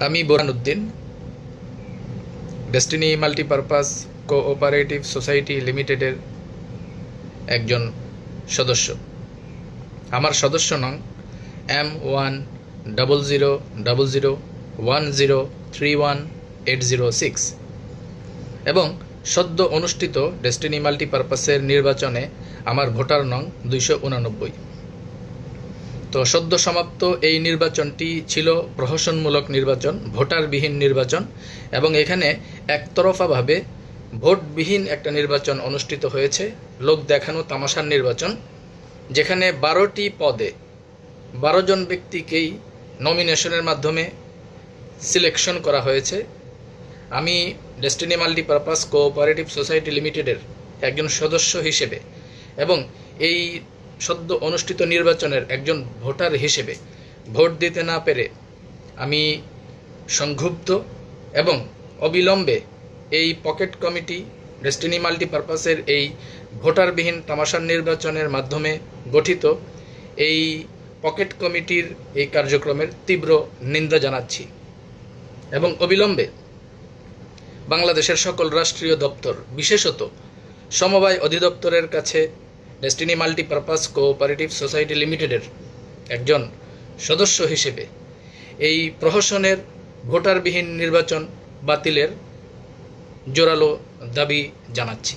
আমি Borhanuddin destiny multipurpose cooperative society লিমিটেডের একজন সদস্য। আমার সদস্য নং M10000103186 এবং সদ্য অনুষ্ঠিত ডেস্টিনি মাল্টিপারপাসের নির্বাচনে আমার ভোটার নং 289। তো সদ্য সমাপ্ত এই নির্বাচনটি ছিল প্রহসনমূলক নির্বাচন, ভোটারবিহীন নির্বাচন, এবং এখানে একতরফাভাবে ভোটবিহীন একটা নির্বাচন অনুষ্ঠিত হয়েছে, লোক দেখানো তামাশার নির্বাচন, যেখানে 12টি পদে 12 জন ব্যক্তিকেই নমিনেশনের মাধ্যমে সিলেকশন করা হয়েছে। আমি ডেস্টিনি মাল্টিপারপাস কোঅপারেটিভ সোসাইটি লিমিটেডের একজন সদস্য হিসেবে এবং এই সদ্য অনুষ্ঠিত নির্বাচনের একজন ভোটার হিসেবে ভোট দিতে না পেরে আমি সংক্ষুব্ধ এবং অবিলম্বে এই পকেট কমিটি ডেস্টিনি মাল্টিপারপাসের এই ভোটারবিহীন তামাশার নির্বাচনের মাধ্যমে গঠিত এই পকেট কমিটির এই কার্যক্রমের তীব্র নিন্দা জানাচ্ছি এবং অবিলম্বে বাংলাদেশের সকল রাষ্ট্রীয় দপ্তর, বিশেষত সমবায় অধিদপ্তরের কাছে ডেস্টিনি মাল্টিপারপাস কোঅপারেটিভ সোসাইটি লিমিটেডের একজন সদস্য হিসেবে এই প্রহসনের ভোটারবিহীন নির্বাচন বাতিলের জোরালো দাবি জানাচ্ছি।